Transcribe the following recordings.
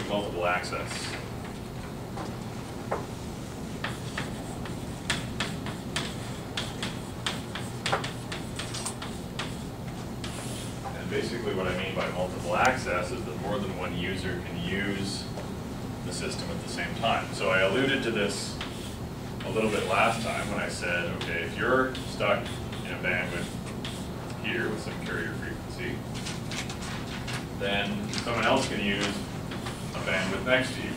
multiple access. And basically what I mean by multiple access is that more than one user can use the system at the same time. So I alluded to this a little bit last time when I said, okay, if you're stuck in a bandwidth here with some carrier frequency, then someone else can use a bandwidth next to you.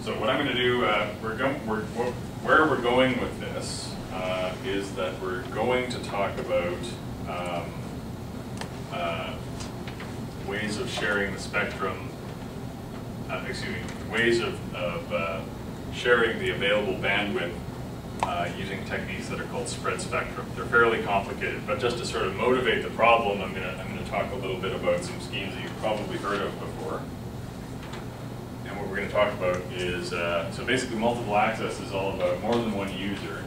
So what I'm going to do, where we're going with this is that we're going to talk about ways of sharing the spectrum, ways of sharing the available bandwidth using techniques that are called spread spectrum. They're fairly complicated, but just to sort of motivate the problem, I'm going to talk a little bit about some schemes that you've probably heard of before. And what we're going to talk about is, so basically multiple access is all about more than one user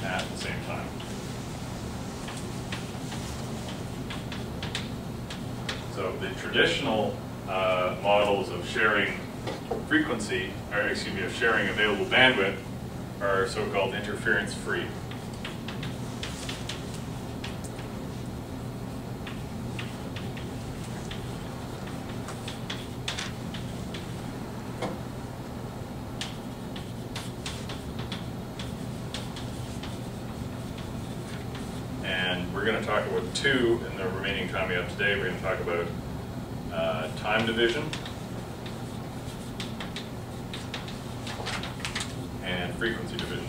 at the same time. So the traditional models of sharing frequency, or excuse me, of sharing available bandwidth are so-called interference-free. And we're going to talk about two in the remaining time we have today. We're going to talk about time division and frequency division.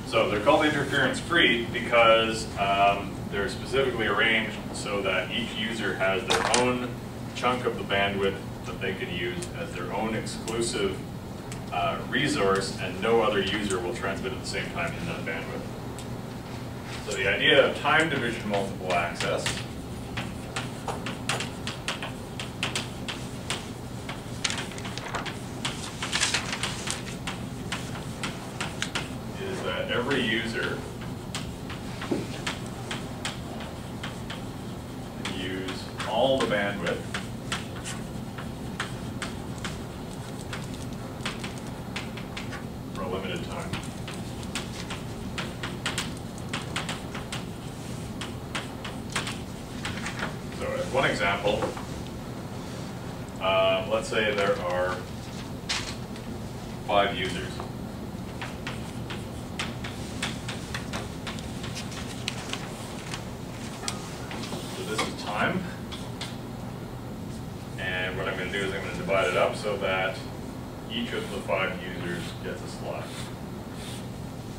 So they're called interference-free because they're specifically arranged so that each user has their own chunk of the bandwidth that they can use as their own exclusive resource, and no other user will transmit at the same time in that bandwidth. So the idea of time division multiple access is that every user can use all the bandwidth for a limited time. So as one example, let's say there are 5 users. So this is time. And what I'm going to do is I'm going to divide it up so that each of the 5 users gets a slot.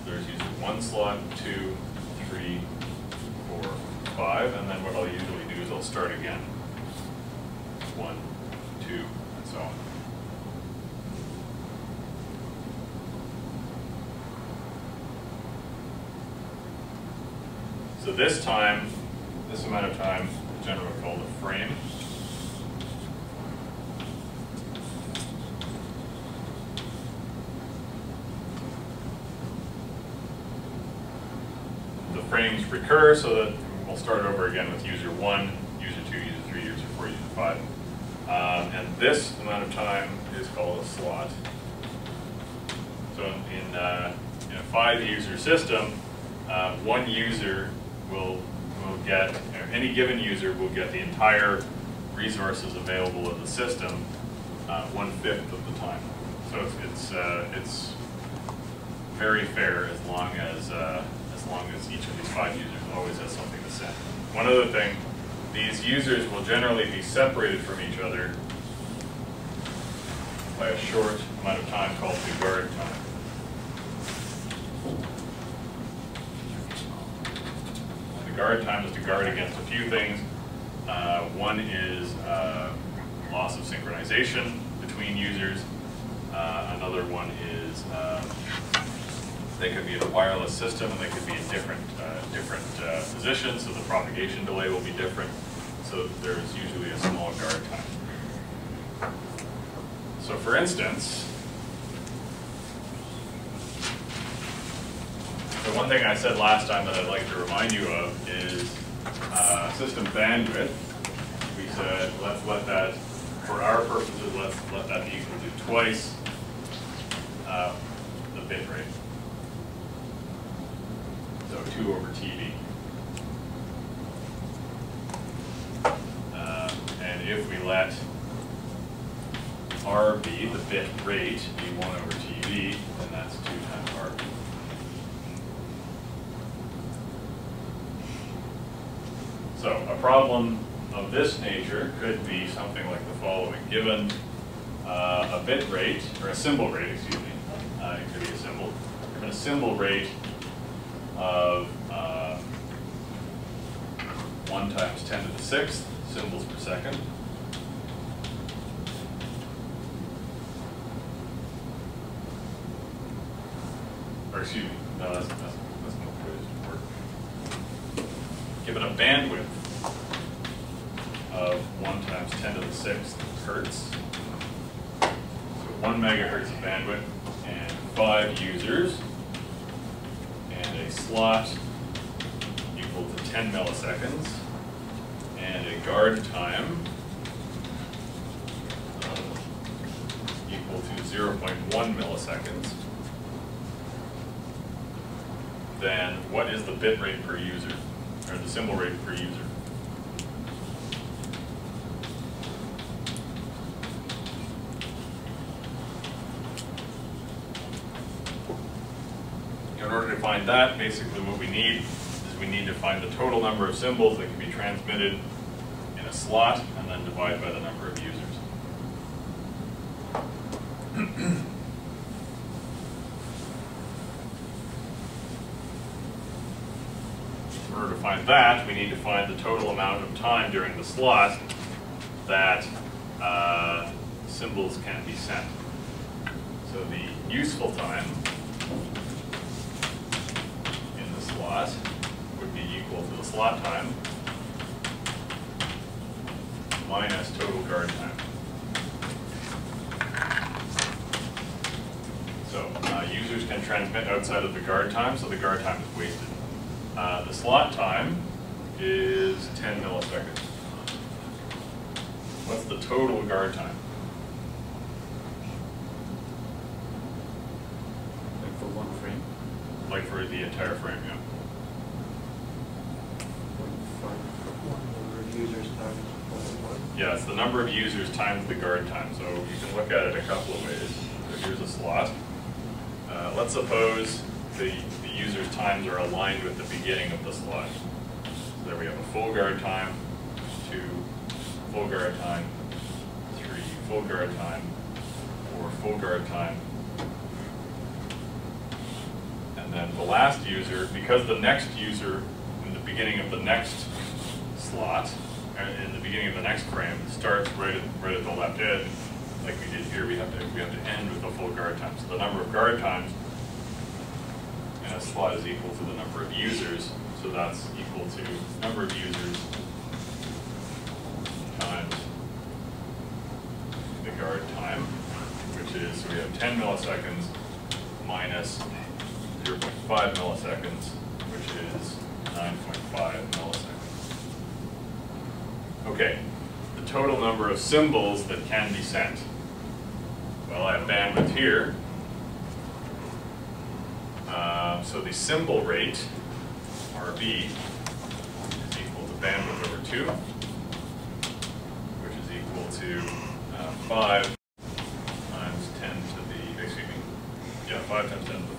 There's user 1 slot, 2, 3, 4, 5, and then what I'll usually do is I'll start again. 1, 2, and so on. So this time, this amount of time is generally called a frame. The frames recur so that we'll start over again with user 1, user 2, user 3, user 4, user 5. And this amount of time is called a slot. So in a 5-user system, one user will get, any given user will get the entire resources available in the system 1/5 of the time. So it's very fair as long as each of these 5 users always has something to send. One other thing, these users will generally be separated from each other by a short amount of time called the guard time. The guard time is to guard against a few things. One is loss of synchronization between users. Another one is They could be in a wireless system, and they could be in different positions, so the propagation delay will be different. So there's usually a small guard time. So for instance, the one thing I said last time that I'd like to remind you of is system bandwidth. We said let's let that, for our purposes, let's let that be equal to twice the bit rate. So 2 over TV. And if we let RB, the bit rate, be 1 over TV, then that's 2 times RB. So a problem of this nature could be something like the following. Given a bit rate, or a symbol rate, excuse me, it could be a symbol. Given a symbol rate of 1 times 10 to the 6th symbols per second. Or excuse me, no, that's not good to work. Given a bandwidth of 1 times 10 to the 6th hertz, so 1 megahertz of bandwidth and 5 users, and a slot equal to 10 milliseconds, and a guard time equal to 0.1 milliseconds, then what is the bit rate per user, or the symbol rate per user? In order to find that, basically what we need is we need to find the total number of symbols that can be transmitted in a slot and then divide by the number of users. In order to find that, we need to find the total amount of time during the slot that symbols can be sent. So the useful time in the slot would be equal to the slot time minus total guard time. So users can transmit outside of the guard time, so the guard time is wasted. The slot time is 10 milliseconds. What's the total guard time? Like for one frame? Like for the entire frame, yeah. 1 over users times 1. Yeah, it's the number of users times the guard time. So you can look at it a couple of ways. So here's a slot. Let's suppose the users' times are aligned with the beginning of the slot. So there we have a full guard time, 2 full guard time, 3 full guard time, 4 full guard time. And then the last user, because the next user in the beginning of the next slot, in the beginning of the next frame, starts right at the left edge, like we did here, we have to end with a full guard time. So the number of guard times in a slot is equal to the number of users. So that's equal to number of users times the guard time, which is, so we have 10 milliseconds minus 0.5 milliseconds, which is 9.5 milliseconds. Okay, the total number of symbols that can be sent. Well, I have bandwidth here. So the symbol rate, RB, is equal to bandwidth over 2, which is equal to 5 times 10 to the, excuse me, yeah, 5 times 10 to the